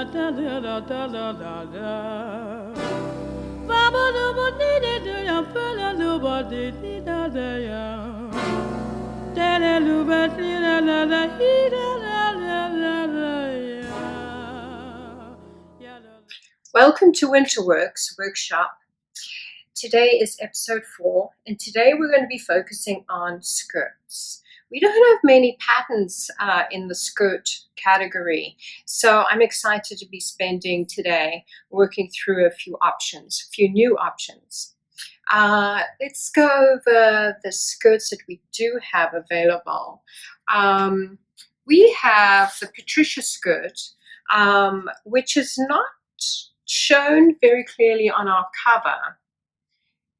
Welcome to Winterworks Workshop. Today is episode 4, and today we're going to be focusing on skirts. We don't have many patterns in the skirt category, so I'm excited to be spending today working through a few new options. Let's go over the skirts that we do have available. We have the Patricia Skirt, which is not shown very clearly on our cover.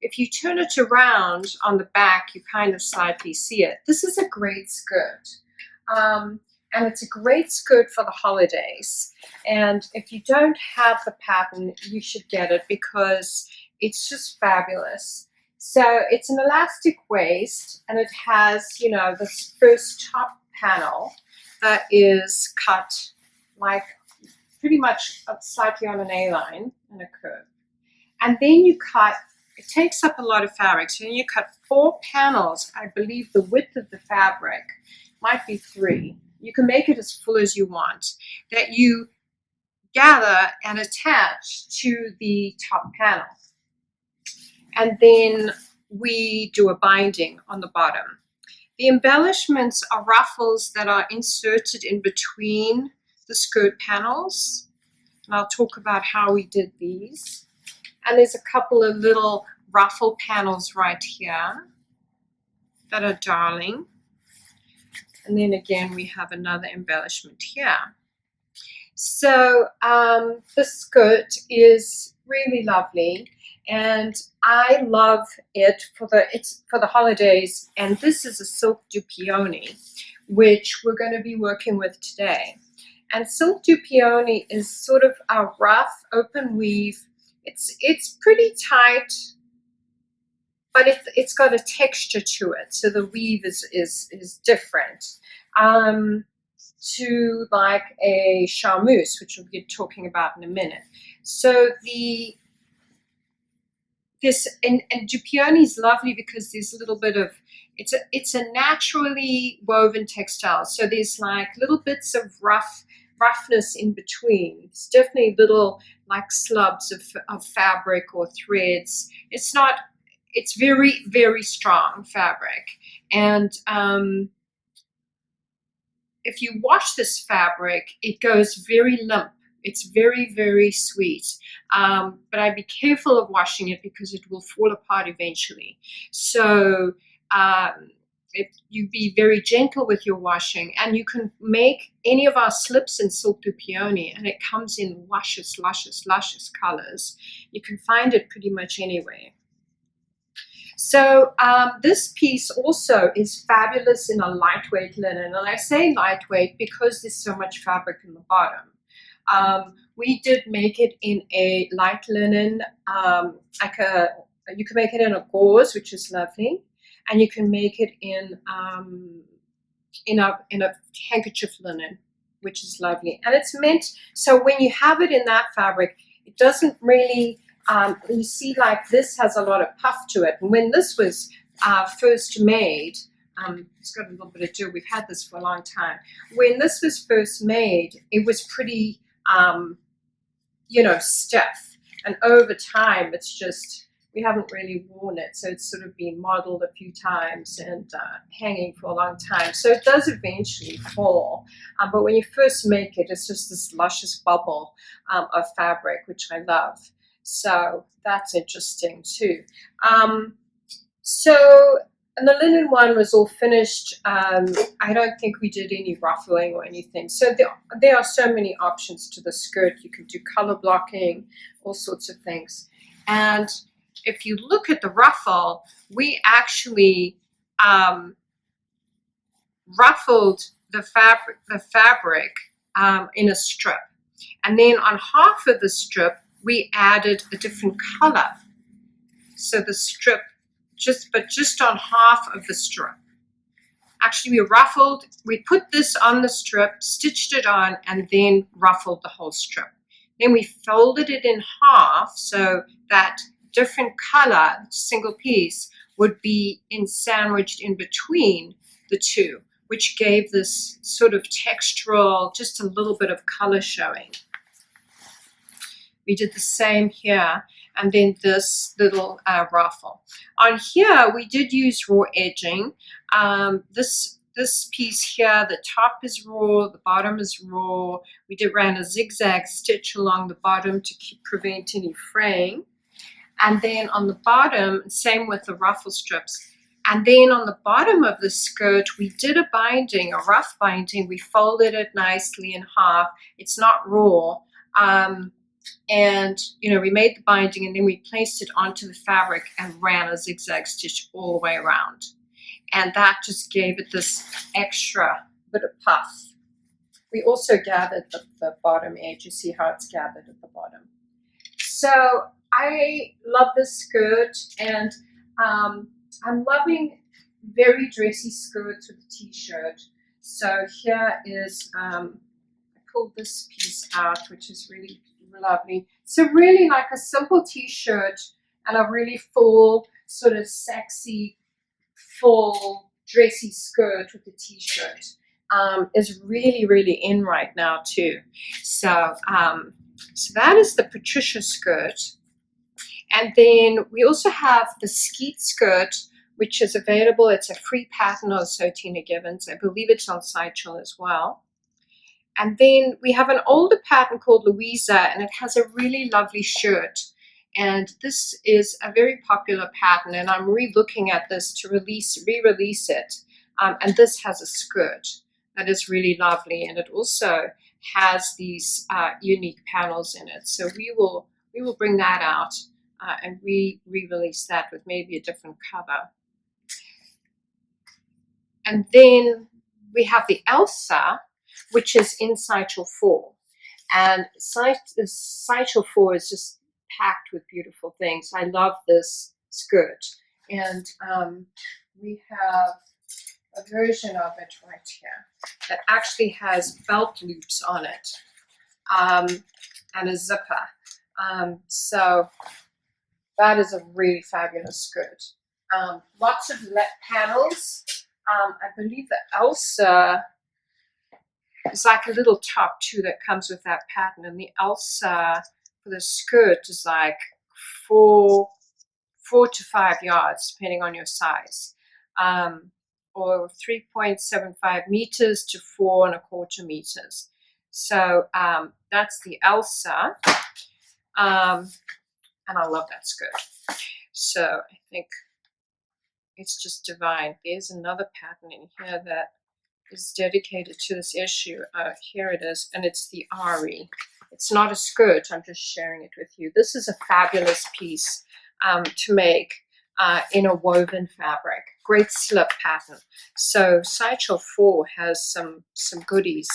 If you turn it around on the back, you kind of slightly see it. This is a great skirt, and it's a great skirt for the holidays. And if you don't have the pattern, you should get it because it's just fabulous. So it's an elastic waist, and it has, this first top panel that is cut like pretty much slightly on an A-line and a curve. And then you cut, it takes up a lot of fabric, so you cut 4 panels. I believe the width of the fabric might be 3. You can make it as full as you want, that you gather and attach to the top panel. And then we do a binding on the bottom. The embellishments are ruffles that are inserted in between the skirt panels, and I'll talk about how we did these. And there's a couple of little ruffle panels right here that are darling. And then again, we have another embellishment here. So the skirt is really lovely, and I love it for the holidays. And this is a silk du peony, which we're going to be working with today. And silk du peony is sort of a rough open weave. It's pretty tight, but it's got a texture to it. So the weave is different to like a charmeuse, which we'll be talking about in a minute. So and du peony is lovely because there's a little bit of, it's a naturally woven textile. So there's like little bits of roughness in between. It's definitely little like slubs of fabric or threads. It's very, very strong fabric. And if you wash this fabric, it goes very limp. It's very, very sweet. But I'd be careful of washing it because it will fall apart eventually. So if you be very gentle with your washing, and you can make any of our slips in silk du peony, and it comes in luscious, luscious, luscious colors. You can find it pretty much anywhere. So this piece also is fabulous in a lightweight linen, and I say lightweight because there's so much fabric in the bottom. We did make it in a light linen, you can make it in a gauze, which is lovely. And you can make it in a handkerchief linen, which is lovely. And it's meant, so when you have it in that fabric, it doesn't really, you see like this has a lot of puff to it. And when this was first made, it's got a little bit of dirt, we've had this for a long time. When this was first made, it was pretty, stiff. And over time, it's just, we haven't really worn it, so it's sort of been modeled a few times and hanging for a long time. So it does eventually fall, but when you first make it, it's just this luscious bubble of fabric, which I love. So that's interesting too. And the linen one was all finished. I don't think we did any ruffling or anything. So there are so many options to the skirt. You can do color blocking, all sorts of things. And if you look at the ruffle, we actually ruffled the fabric in a strip. And then on half of the strip, we added a different color. So the strip, just on half of the strip. Actually, we put this on the strip, stitched it on, and then ruffled the whole strip. Then we folded it in half so that different color, single piece, would be sandwiched in between the two, which gave this sort of textural, just a little bit of color showing. We did the same here, and then this little ruffle. On here, we did use raw edging. This piece here, the top is raw, the bottom is raw. We ran a zigzag stitch along the bottom to prevent any fraying. And then on the bottom, same with the ruffle strips. And then on the bottom of the skirt, we did a binding, a rough binding. We folded it nicely in half. It's not raw. And, you know, we made the binding and then we placed it onto the fabric and ran a zigzag stitch all the way around. And that just gave it this extra bit of puff. We also gathered the bottom edge. You see how it's gathered at the bottom. So I love this skirt, and I'm loving very dressy skirts with a t-shirt. So here is, I pulled this piece out, which is really lovely. So really like a simple t-shirt and a really full, sort of sexy, full, dressy skirt with a t-shirt is really, really in right now too. So, so that is the Patricia skirt. And then we also have the Skeet Skirt, which is available. It's a free pattern on Sotina Givens. I believe it's on Sideshow as well. And then we have an older pattern called Louisa, and it has a really lovely shirt. And this is a very popular pattern, and I'm re-looking at this to re-release it. And this has a skirt that is really lovely, and it also has these unique panels in it. So we will bring that out and re-release that with maybe a different cover. And then we have the Elsa, which is in Sideshow 4. And Sideshow 4 is just packed with beautiful things. I love this skirt. And we have a version of it right here that actually has belt loops on it and a zipper. So that is a really fabulous skirt. Lots of panels. I believe the Elsa is like a little top too that comes with that pattern, and the Elsa for the skirt is like 4 to 5 yards depending on your size, or 3.75 meters to 4.25 meters. So that's the Elsa, and I love that skirt. So I think it's just divine. There's another pattern in here that is dedicated to this issue. Here it is, and it's the Ari. It's not a skirt, I'm just sharing it with you. This is a fabulous piece to make in a woven fabric. Great slip pattern. So Sideshow 4 has some goodies.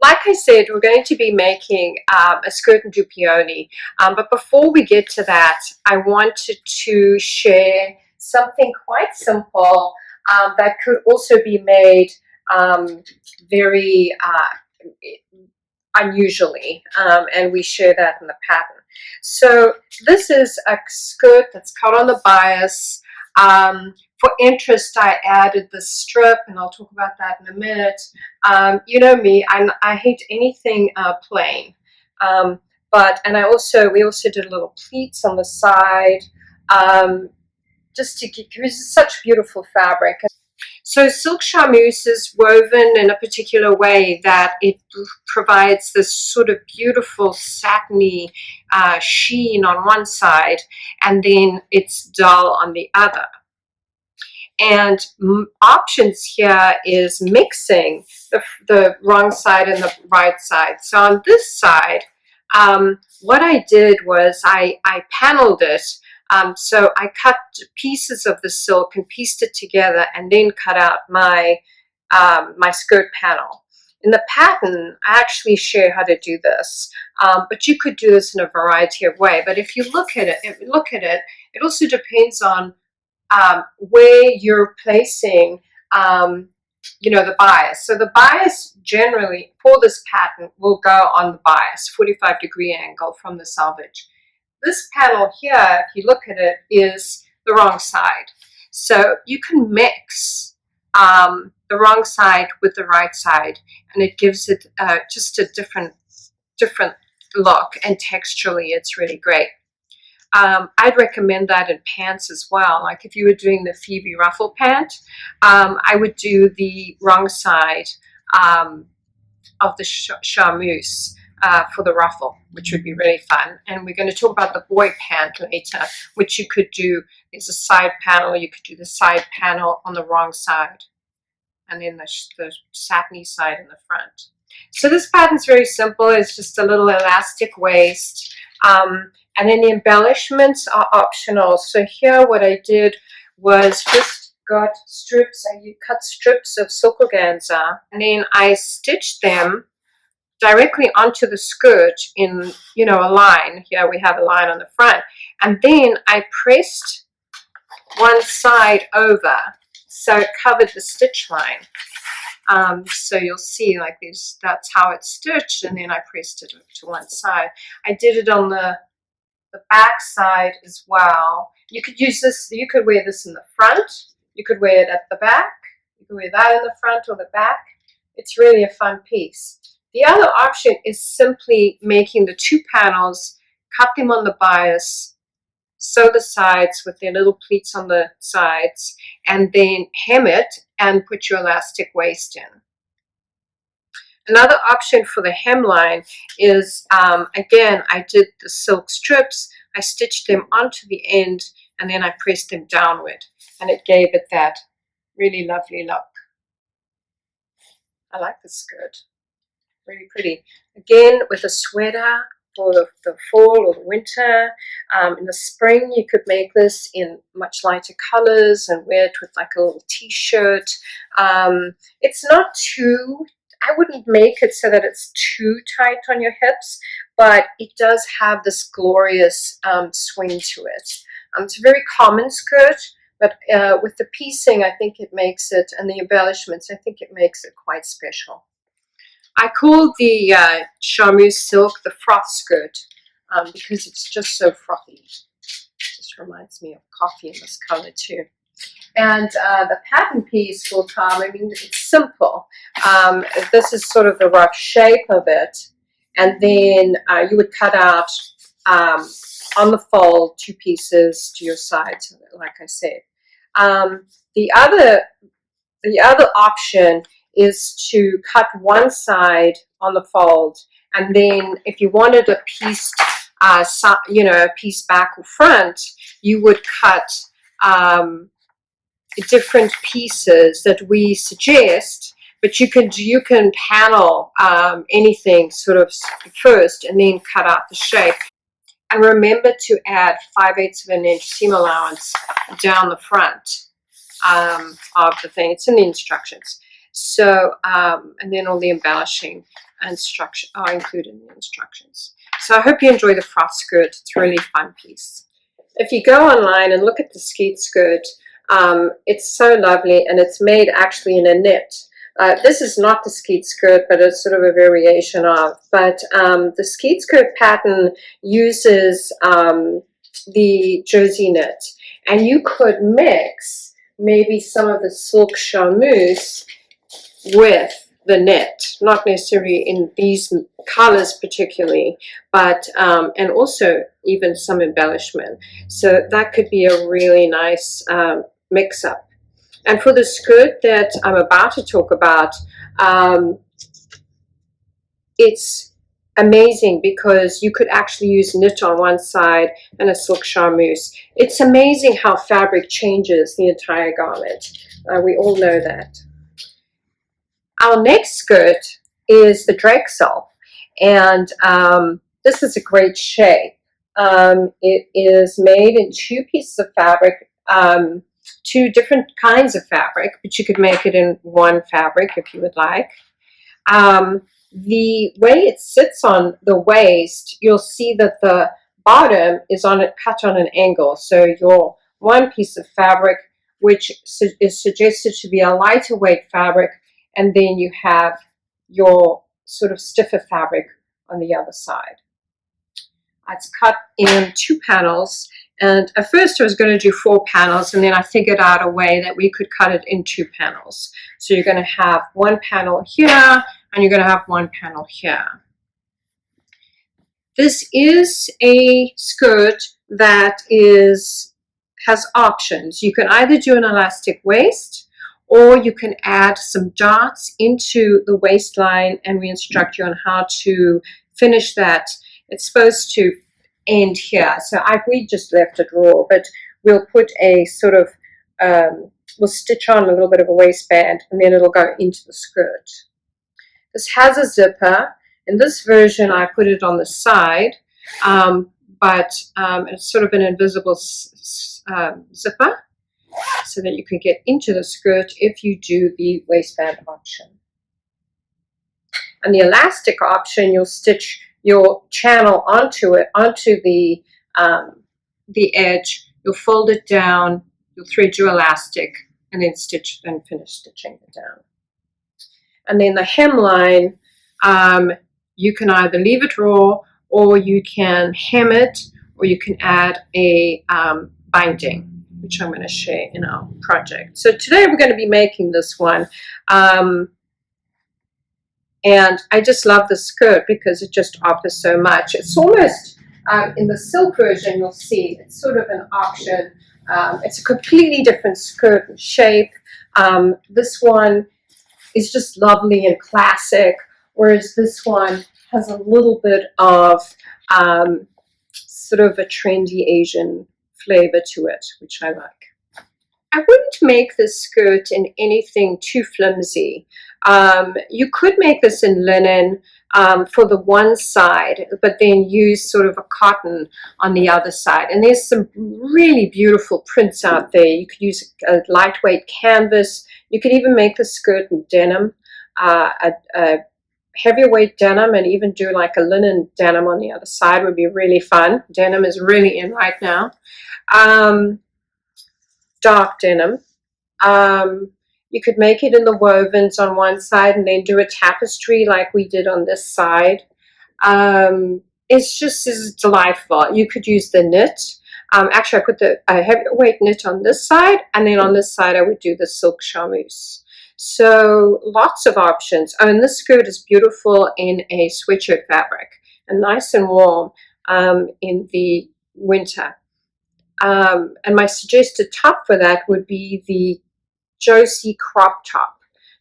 Like I said, we're going to be making a skirt and dupioni, but before we get to that, I wanted to share something quite simple that could also be made very unusually, and we share that in the pattern. So this is a skirt that's cut on the bias. For interest, I added the strip, and I'll talk about that in a minute. You know me, I hate anything plain. And we also did little pleats on the side, just to give, because it's such beautiful fabric. So silk charmeuse is woven in a particular way that it provides this sort of beautiful satiny sheen on one side, and then it's dull on the other. And options here is mixing the wrong side and the right side. So on this side, what I did was I paneled it. So I cut pieces of the silk and pieced it together, and then cut out my my skirt panel. In the pattern, I actually share how to do this, but you could do this in a variety of ways. But if you look at it, it also depends on where you're placing you know, the bias. So the bias generally for this pattern will go on the bias, 45-degree angle from the selvage. This panel here, if you look at it, is the wrong side. So you can mix the wrong side with the right side, and it gives it just a different look, and texturally it's really great. I'd recommend that in pants as well. Like if you were doing the Phoebe ruffle pant, I would do the wrong side of the charmeuse for the ruffle, which would be really fun. And we're going to talk about the boy pant later, which you could do. There's a side panel. You could do the side panel on the wrong side, and then the satiny side in the front. So this pattern's very simple. It's just a little elastic waist. And then the embellishments are optional. So here what I did was just got strips. I cut strips of silk organza, and then I stitched them directly onto the skirt in, you know, a line. Here we have a line on the front. And then I pressed one side over so it covered the stitch line. So you'll see like this, that's how it's stitched, and then I pressed it to one side. I did it on the back side as well. You could use this, you could wear this in the front, you could wear it at the back, you could wear that in the front or the back. It's really a fun piece. The other option is simply making the two panels, cut them on the bias, sew the sides with their little pleats on the sides, and then hem it and put your elastic waist in. Another option for the hemline is, again, I did the silk strips, I stitched them onto the end, and then I pressed them downward, and it gave it that really lovely look. I like this skirt, really pretty. Again, with a sweater for the fall or the winter. In the spring, you could make this in much lighter colors and wear it with like a little t-shirt. It's not too, I wouldn't make it so that it's too tight on your hips, but it does have this glorious swing to it. It's a very common skirt, but with the piecing, I think it makes it, and the embellishments, I think it makes it quite special. I call the charmeuse silk the froth skirt because it's just so frothy. This reminds me of coffee in this color too. And the pattern piece will come, I mean, it's simple. This is sort of the rough shape of it. And then you would cut out on the fold 2 pieces to your sides, like I said. The other option is to cut one side on the fold, and then if you wanted a piece, you know, a piece back or front, you would cut different pieces that we suggest. But you can panel anything sort of first, and then cut out the shape. And remember to add 5/8 of an inch seam allowance down the front of the thing. It's in the instructions. So, and then all the embellishing instructions are included in the instructions. So I hope you enjoy the froth skirt. It's a really fun piece. If you go online and look at the Skeet Skirt, it's so lovely, and it's made actually in a knit. This is not the Skeet Skirt, but it's sort of a variation of. But the Skeet Skirt pattern uses the Josie knit, and you could mix maybe some of the silk charmeuse with the knit, not necessarily in these colors particularly, but and also even some embellishment. So that could be a really nice mix-up. And for the skirt that I'm about to talk about, it's amazing because you could actually use knit on one side and a silk charmeuse. It's amazing how fabric changes the entire garment. We all know that. Our next skirt is the Drexel, and this is a great shape. It is made in 2 pieces of fabric, 2 different kinds of fabric, but you could make it in one fabric if you would like. The way it sits on the waist, you'll see that the bottom is cut on an angle. So your one piece of fabric which is suggested to be a lighter weight fabric, and then you have your sort of stiffer fabric on the other side. It's cut in 2 panels, and at first I was going to do 4 panels, and then I figured out a way that we could cut it in 2 panels. So you're going to have 1 panel here, and you're going to have 1 panel here. This is a skirt that has options. You can either do an elastic waist, or you can add some dots into the waistline, and we instruct you on how to finish that. It's supposed to end here, so we just left it raw, but we'll put a sort of, we'll stitch on a little bit of a waistband, and then it'll go into the skirt. This has a zipper. In this version, I put it on the side, but it's sort of an invisible zipper, so that you can get into the skirt if you do the waistband option. And the elastic option, you'll stitch your channel onto it, onto the edge. You'll fold it down, you'll thread your elastic, and then finish stitching it down. And then the hemline, you can either leave it raw, or you can hem it, or you can add a binding, which I'm going to share in our project. So today we're going to be making this one. And I just love the skirt because it just offers so much. It's almost, in the silk version, you'll see, it's sort of an option. It's a completely different skirt and shape. This one is just lovely and classic, whereas this one has a little bit of sort of a trendy Asian flavor to it, which I like. I wouldn't make this skirt in anything too flimsy. You could make this in linen for the one side, but then use sort of a cotton on the other side. And there's some really beautiful prints out there. You could use a lightweight canvas. You could even make the skirt in denim, a heavier weight denim, and even do like a linen denim on the other side would be really fun. Denim is really in right now. Dark denim. You could make it in the wovens on one side and then do a tapestry like we did on this side. It's just delightful. You could use the knit. Actually, I put the heavyweight knit on this side, and then on this side I would do the silk charmeuse. So lots of options. Oh, and this skirt is beautiful in a sweatshirt fabric, and nice and warm in the winter. And my suggested top for that would be the Josie Crop top.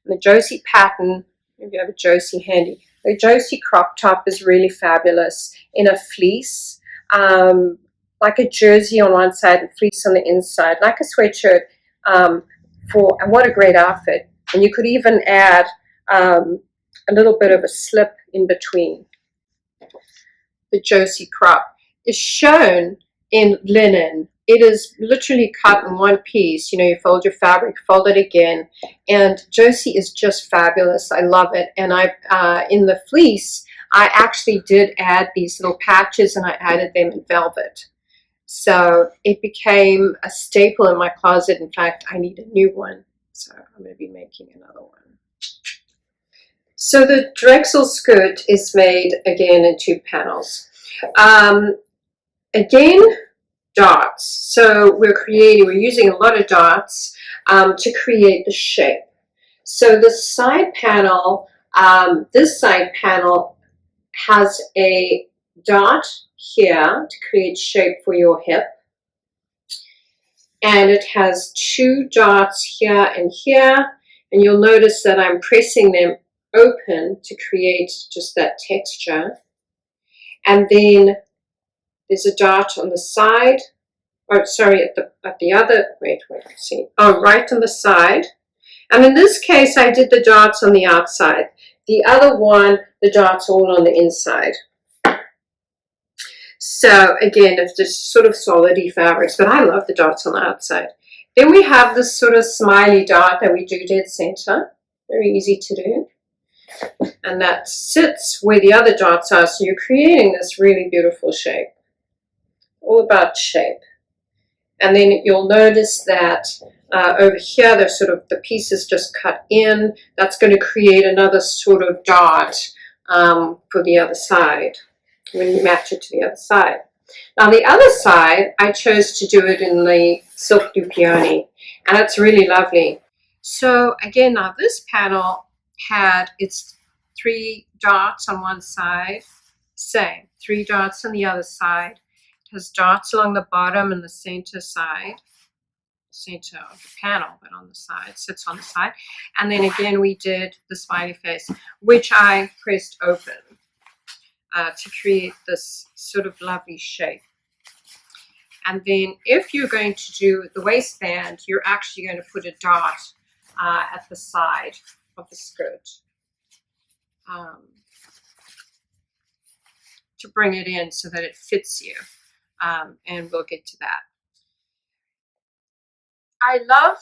And the Josie pattern, maybe I have a Josie handy. The Josie Crop top is really fabulous in a fleece, like a jersey on one side and fleece on the inside, like a sweatshirt. And what a great outfit. And you could even add a little bit of a slip in between. The Josie Crop is shown in linen. It is literally cut in one piece. You know, you fold your fabric, fold it again, and Josie is just fabulous. I love it. And in the fleece, I actually did add these little patches, and I added them in velvet. So it became a staple in my closet. In fact, I need a new one, so I'm going to be making another one. So the Drexel skirt is made again in 2 panels. Again, dots. So we're using a lot of dots to create the shape. So the side panel, this side panel has a dot here to create shape for your hip. And it has 2 dots here and here. And you'll notice that I'm pressing them open to create just that texture. And then there's a dot on the side. Oh, sorry, at the other, wait, let's see. Oh, right on the side. And in this case, I did the dots on the outside. The other one, the dots all on the inside. So again, it's just sort of solidy fabrics, but I love the dots on the outside. Then we have this sort of smiley dot that we do dead center. Very easy to do. And that sits where the other dots are, so you're creating this really beautiful shape. All about shape. And then you'll notice that over here, there's sort of the pieces just cut in. That's going to create another sort of dot for the other side when you match it to the other side. Now the other side, I chose to do it in the silk dupioni, and it's really lovely. So again, now this panel had its 3 dots on one side, same, 3 dots on the other side. It has dots along the bottom and the center side, center of the panel, but on the side, sits on the side. And then again, we did the smiley face, which I pressed open to create this sort of lovely shape. And then if you're going to do the waistband, you're actually going to put a dot at the side of the skirt to bring it in so that it fits you. And we'll get to that. I love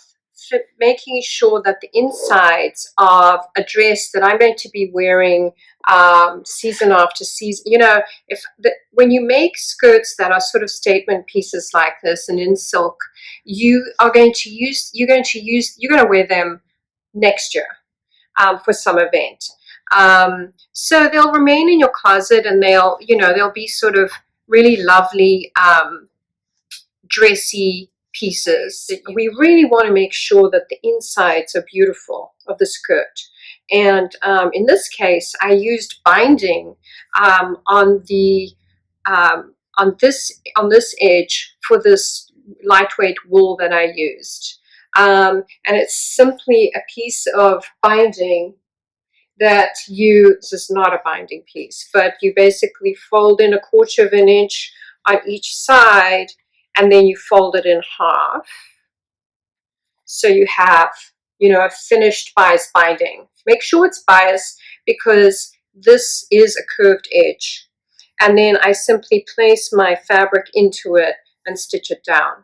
making sure that the insides of a dress that I'm going to be wearing season after season, you know, when you make skirts that are sort of statement pieces like this and in silk, you're going to wear them next year for some event. So they'll remain in your closet, and they'll be sort of really lovely dressy pieces. We really want to make sure that the insides are beautiful of the skirt. And in this case, I used binding on this edge for this lightweight wool that I used. And it's simply a piece of binding that this is not a binding piece, but you basically fold in 1/4 of an inch on each side, and then you fold it in half. So you have, a finished bias binding. Make sure it's bias because this is a curved edge. And then I simply place my fabric into it and stitch it down.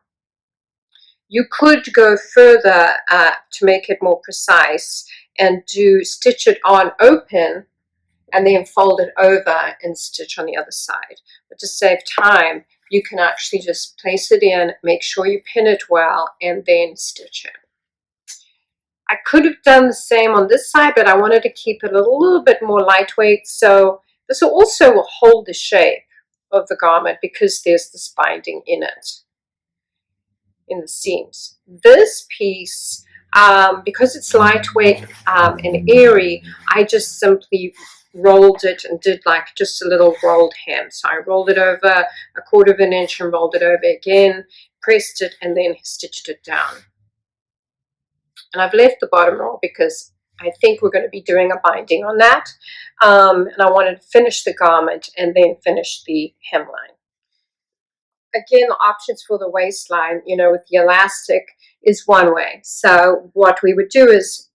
You could go further to make it more precise and stitch it on open and then fold it over and stitch on the other side. But to save time, you can actually just place it in, make sure you pin it well, and then stitch it. I could have done the same on this side, but I wanted to keep it a little bit more lightweight, so this also will hold the shape of the garment because there's this binding in it, in the seams. This piece, because it's lightweight and airy, I just simply rolled it and did like just a little rolled hem. So I rolled it over 1/4 of an inch and rolled it over again, pressed it, and then stitched it down. And I've left the bottom roll because I think we're going to be doing a binding on that. And I wanted to finish the garment and then finish the hemline. Again, the options for the waistline, with the elastic is one way. So what we would do is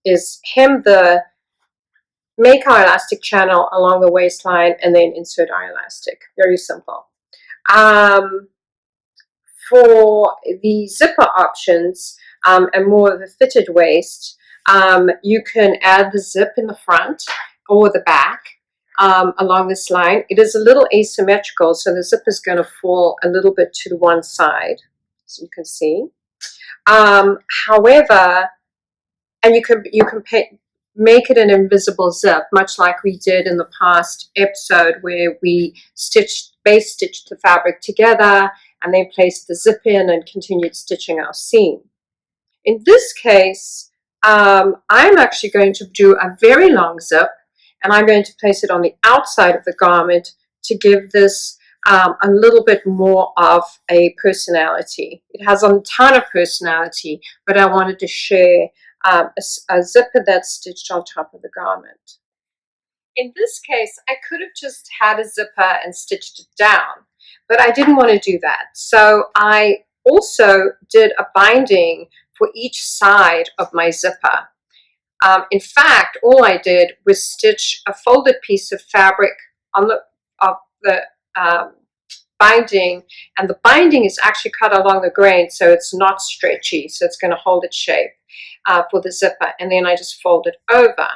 make our elastic channel along the waistline and then insert our elastic. Very simple. For the zipper options and more of a fitted waist, you can add the zip in the front or the back along this line. It is a little asymmetrical, so the zip is going to fall a little bit to the one side, so you can see. However, and you can make it an invisible zip, much like we did in the past episode where we base stitched the fabric together and then placed the zip in and continued stitching our seam. In this case, I'm actually going to do a very long zip, and I'm going to place it on the outside of the garment to give this a little bit more of a personality. It has a ton of personality, but I wanted to share a zipper that's stitched on top of the garment. In this case, I could have just had a zipper and stitched it down, but I didn't want to do that. So I also did a binding for each side of my zipper. In fact, all I did was stitch a folded piece of fabric on the binding, and the binding is actually cut along the grain, so it's not stretchy, so it's going to hold its shape for the zipper. And then I just fold it over.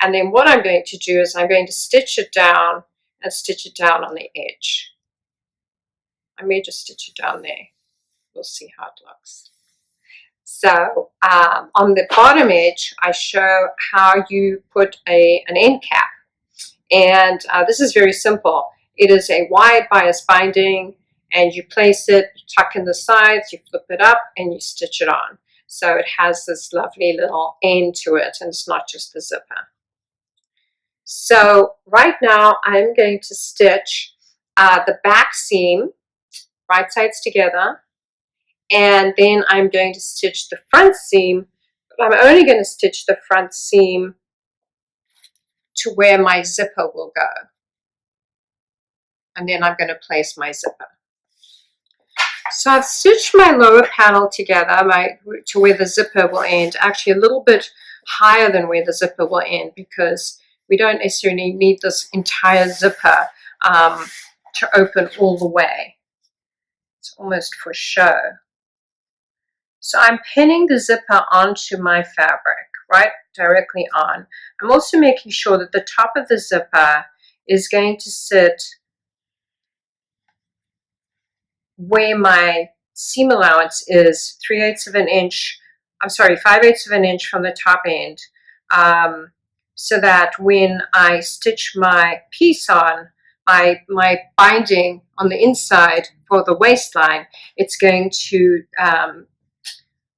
And then what I'm going to do is I'm going to stitch it down and stitch it down on the edge. I may just stitch it down there We'll see how it looks. So on the bottom edge, I show how you put an end cap. And this is very simple. It is a wide bias binding, and you place it, you tuck in the sides, you flip it up, and you stitch it on. So it has this lovely little end to it, and it's not just the zipper. So right now I'm going to stitch the back seam, right sides together, and then I'm going to stitch the front seam. But I'm only going to stitch the front seam to where my zipper will go. And then I'm going to place my zipper. So I've stitched my lower panel together to where the zipper will end, actually a little bit higher than where the zipper will end, because we don't necessarily need this entire zipper to open all the way. It's almost for show. So I'm pinning the zipper onto my fabric, right directly on. I'm also making sure that the top of the zipper is going to sit where my seam allowance is 3/8 of an inch, I'm sorry, 5/8 of an inch from the top end, so that when I stitch my piece on, my binding on the inside for the waistline, it's going to,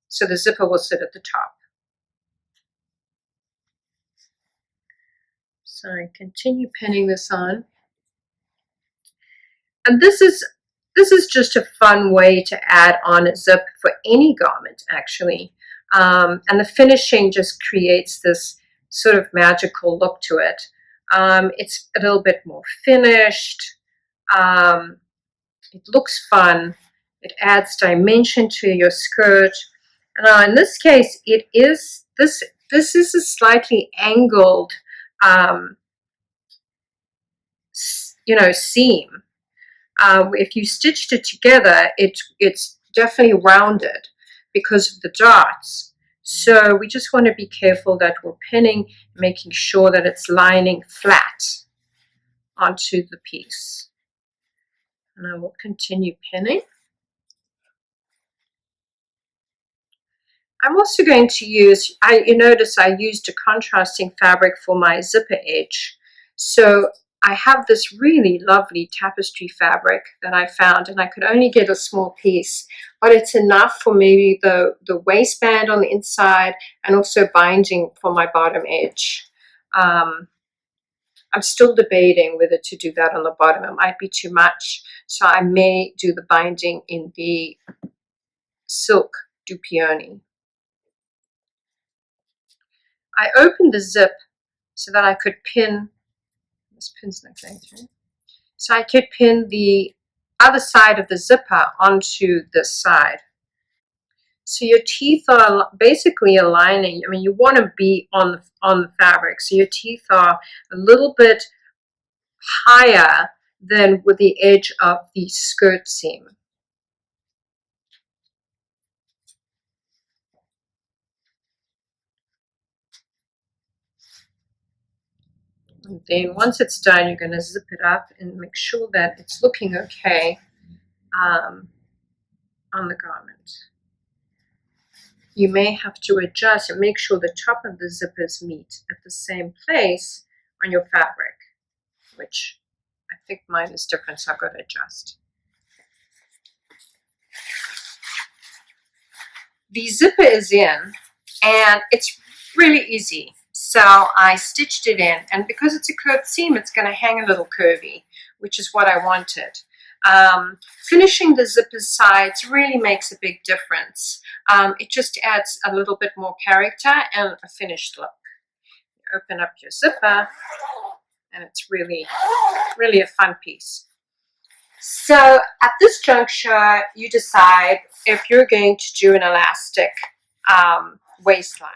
so the zipper will sit at the top. So I continue pinning this on. And this is just a fun way to add on a zip for any garment, actually. And the finishing just creates this sort of magical look to it. It's a little bit more finished. It looks fun. It adds dimension to your skirt. Now, in this case, it is this is a slightly angled, seam. If you stitched it together, it's definitely rounded because of the dots. So we just want to be careful that we're pinning, making sure that it's lining flat onto the piece. And I will continue pinning. I'm also going to use, you notice I used a contrasting fabric for my zipper edge. So I have this really lovely tapestry fabric that I found, and I could only get a small piece, but it's enough for maybe the waistband on the inside and also binding for my bottom edge. I'm still debating whether to do that on the bottom. It might be too much, so I may do the binding in the silk dupioni. I opened the zip so that I could pin, this pin's not going through, so I could pin the other side of the zipper onto this side. So your teeth are basically aligning. I mean, you want to be on the fabric, so your teeth are a little bit higher than with the edge of the skirt seam. And then once it's done, you're going to zip it up and make sure that it's looking okay on the garment. You may have to adjust and make sure the top of the zippers meet at the same place on your fabric, which I think mine is different, so I've got to adjust. The zipper is in, and it's really easy. So I stitched it in, and because it's a curved seam, it's going to hang a little curvy, which is what I wanted. Finishing the zipper sides really makes a big difference. It just adds a little bit more character and a finished look. You open up your zipper, and it's really, really a fun piece. So at this juncture, you decide if you're going to do an elastic waistline.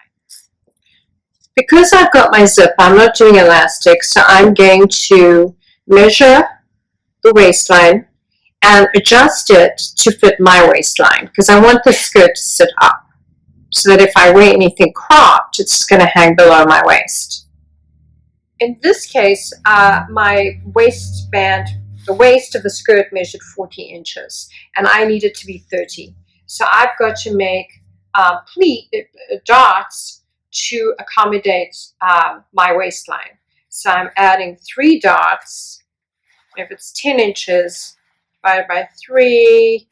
Because I've got my zip, I'm not doing elastic, so I'm going to measure the waistline and adjust it to fit my waistline, because I want the skirt to sit up so that if I wear anything cropped, it's going to hang below my waist. In this case, my waistband, the waist of the skirt measured 40 inches, and I need it to be 30. So I've got to make darts to accommodate my waistline. So I'm adding 3 darts. If it's 10 inches divided by 3,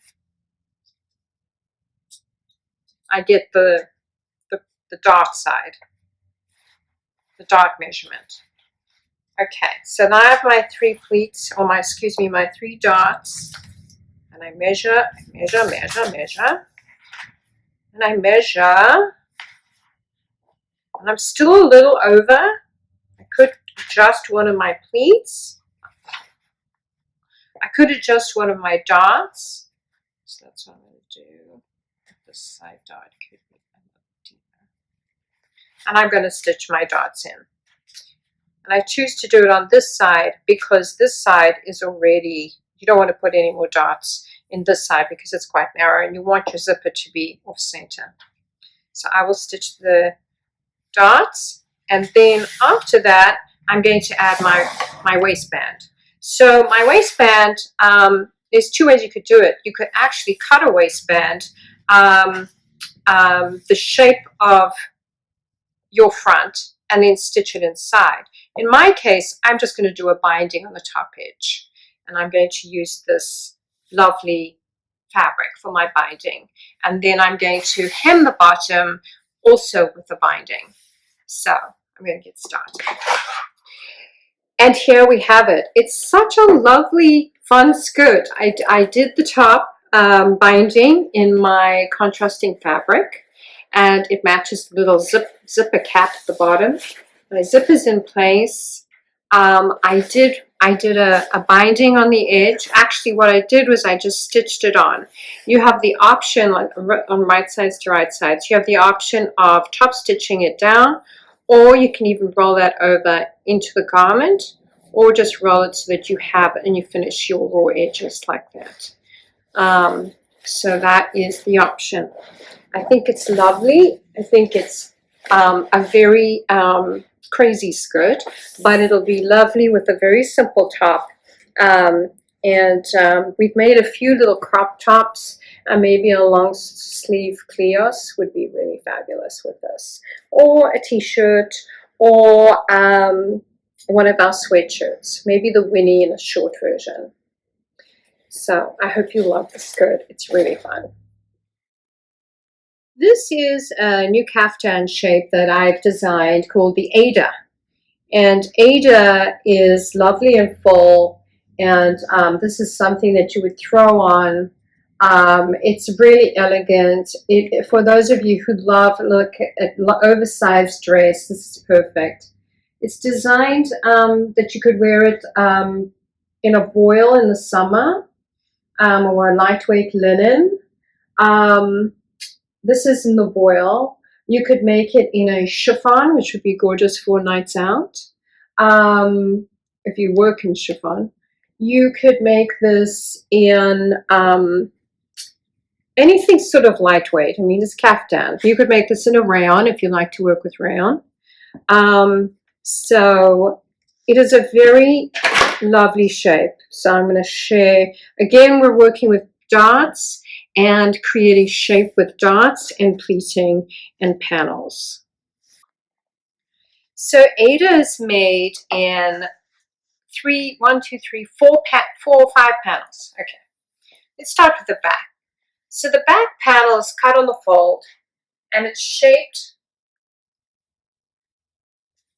I get the dart side, the dart measurement. Okay, so now I have my 3 pleats, or my 3 darts, and I measure, and I measure, and I'm still a little over. I could adjust one of my pleats. I could adjust one of my darts. So that's what I'm going to do. This side dart could be a little deeper. And I'm going to stitch my darts in. And I choose to do it on this side because this side is already, you don't want to put any more darts in this side because it's quite narrow and you want your zipper to be off center. So I will stitch the darts, and then after that I'm going to add my waistband. So my waistband, there's 2 ways you could do it. You could actually cut a waistband the shape of your front and then stitch it inside. In my case, I'm just going to do a binding on the top edge, and I'm going to use this lovely fabric for my binding, and then I'm going to hem the bottom also with the binding. So I'm going to get started. And here we have it. It's such a lovely, fun skirt. I did the top binding in my contrasting fabric, and it matches the little zipper cap at the bottom. My zip is in place. I did a binding on the edge. Actually, what I did was I just stitched it on. You have the option on right sides to right sides. You have the option of top stitching it down, or you can even roll that over into the garment, or just roll it so that you have it and you finish your raw edges like that. So that is the option. I think it's lovely. I think it's a very crazy skirt, but it'll be lovely with a very simple top. We've made a few little crop tops, and maybe a long sleeve Cleos would be really fabulous with this, or a t-shirt, or one of our sweatshirts, maybe the Winnie in a short version. So I hope you love the skirt. It's really fun. This is a new caftan shape that I've designed called the Ada. And Ada is lovely and full, and this is something that you would throw on. It's really elegant. For those of you who look at oversized dress, this is perfect. It's designed that you could wear it in a voile in the summer, or a lightweight linen. This is in the voile. You could make it in a chiffon, which would be gorgeous for nights out. If you work in chiffon, you could make this in anything sort of lightweight. I mean, it's caftan. You could make this in a rayon if you like to work with rayon. So it is a very lovely shape. So I'm going to share. Again, we're working with darts and creating shape with dots and pleating and panels. So Ada is made in 4 or 5 panels. Okay, let's start with the back. So the back panel is cut on the fold, and it's shaped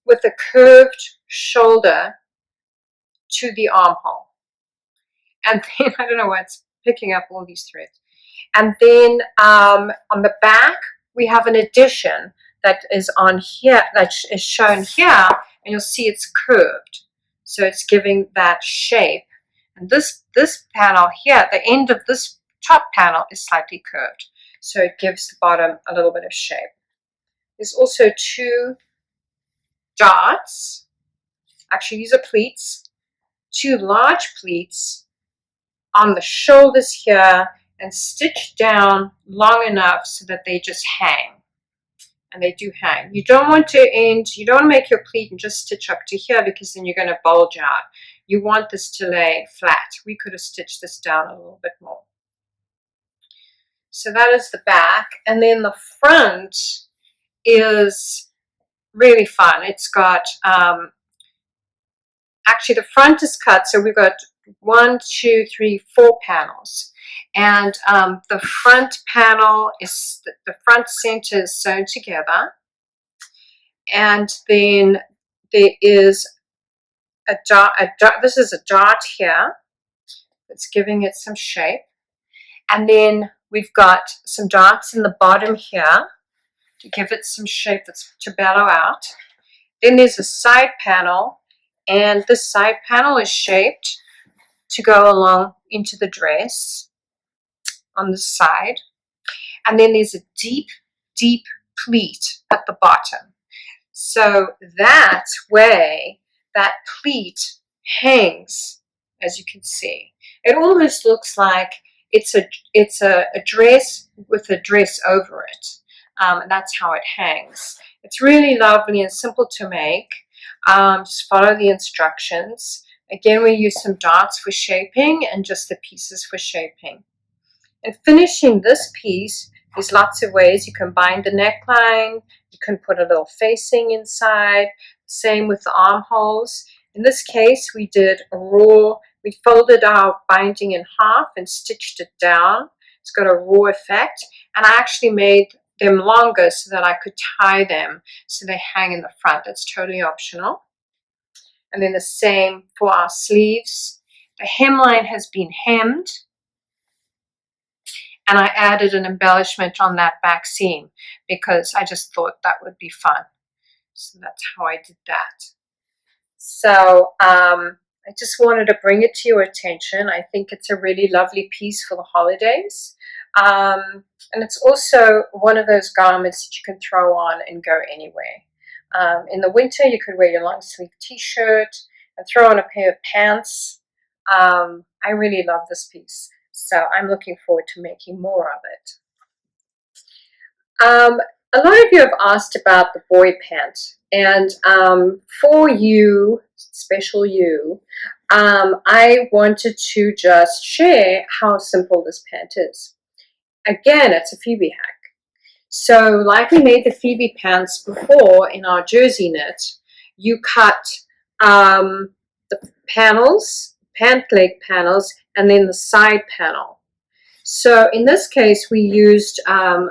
with a curved shoulder to the armhole. And then, I don't know why it's picking up all these threads. And then on the back, we have an addition that is on here, that is shown here, and you'll see it's curved. So it's giving that shape. And this panel here, the end of this top panel is slightly curved. So it gives the bottom a little bit of shape. There's also 2 dots. Actually, these are pleats. 2 large pleats on the shoulders here, and stitch down long enough so that they just hang. And they do hang. You don't want to make your pleat and just stitch up to here, because then you're going to bulge out. You want this to lay flat. We could have stitched this down a little bit more. So that is the back, and then the front is really fun. It's got actually the front is cut, so we've got 1, 2, 3, 4 panels, and the front panel is the front center is sewn together, and then there is a dot. This is a dot here that's giving it some shape, and then we've got some dots in the bottom here to give it some shape, that's to bellow out. Then there's a side panel, and this side panel is shaped to go along into the dress on the side. And then there's a deep, deep pleat at the bottom. So that way, that pleat hangs, as you can see. It almost looks like it's a dress with a dress over it. And that's how it hangs. It's really lovely and simple to make. Just follow the instructions. Again, we use some dots for shaping and just the pieces for shaping. And finishing this piece, there's lots of ways. You can bind the neckline. You can put a little facing inside. Same with the armholes. In this case, we did a raw. We folded our binding in half and stitched it down. It's got a raw effect. And I actually made them longer so that I could tie them so they hang in the front. That's totally optional. And then the same for our sleeves. The hemline has been hemmed, and I added an embellishment on that back seam because I just thought that would be fun. So that's how I did that. So I just wanted to bring it to your attention. I think it's a really lovely piece for the holidays. And it's also one of those garments that you can throw on and go anywhere. In the winter, you could wear your long sleeve t-shirt and throw on a pair of pants. I really love this piece, so I'm looking forward to making more of it. A lot of you have asked about the boy pant, and for you, special you, I wanted to just share how simple this pant is. Again, it's a Phoebe hack. So like we made the Phoebe pants before in our jersey knit, you cut the panels, pant leg panels, and then the side panel. So in this case, we used a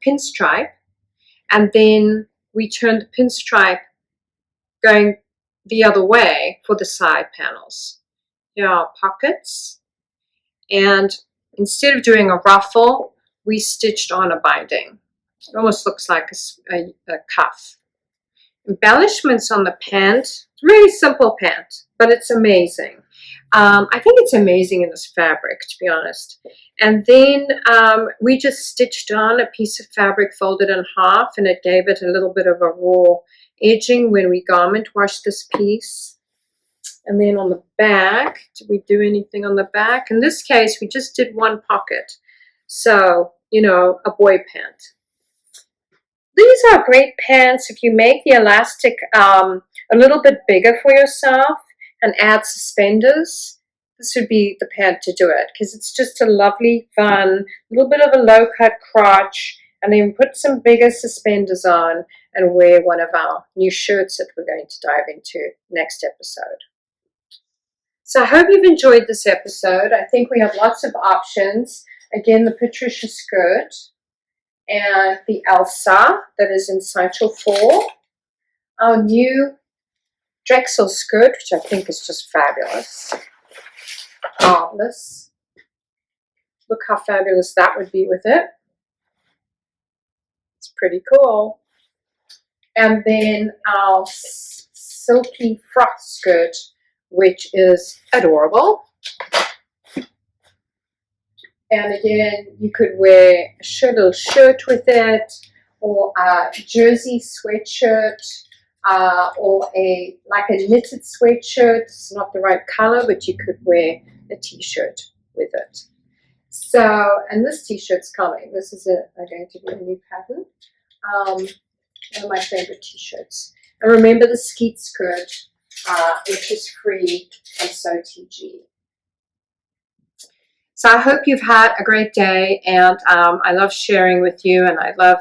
pinstripe, and then we turned the pinstripe going the other way for the side panels. Here are pockets, and instead of doing a ruffle, we stitched on a binding. It almost looks like a cuff. Embellishments on the pant. It's a really simple pant, but it's amazing. I think it's amazing in this fabric, to be honest. And then we just stitched on a piece of fabric folded in half, and it gave it a little bit of a raw edging when we garment washed this piece. And then on the back, did we do anything on the back? In this case, we just did one pocket. So, you know, a boy pant. These are great pants if you make the elastic a little bit bigger for yourself and add suspenders. This would be the pant to do it because it's just a lovely, fun, little bit of a low-cut crotch, and then put some bigger suspenders on and wear one of our new shirts that we're going to dive into next episode. So I hope you've enjoyed this episode. I think we have lots of options. Again, the Patricia Skirt and the Elsa that is in Cycle 4. Our new Drexel skirt, which I think is just fabulous. Marvelous. Look how fabulous that would be with it. It's pretty cool. And then our silky frock skirt, which is adorable. And again, you could wear a little shirt with it, or a jersey sweatshirt, or like a knitted sweatshirt. It's not the right color, but you could wear a t-shirt with it. So, and this t-shirt's coming. This is going to be a new pattern. One of my favorite t-shirts. And remember the Skeet Skirt, which is free and so TG. So I hope you've had a great day, and I love sharing with you, and I love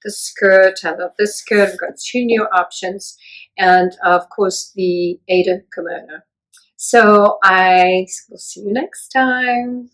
the skirt. I love this skirt. We've got 2 new options, and of course the Ada kimono. So I will see you next time.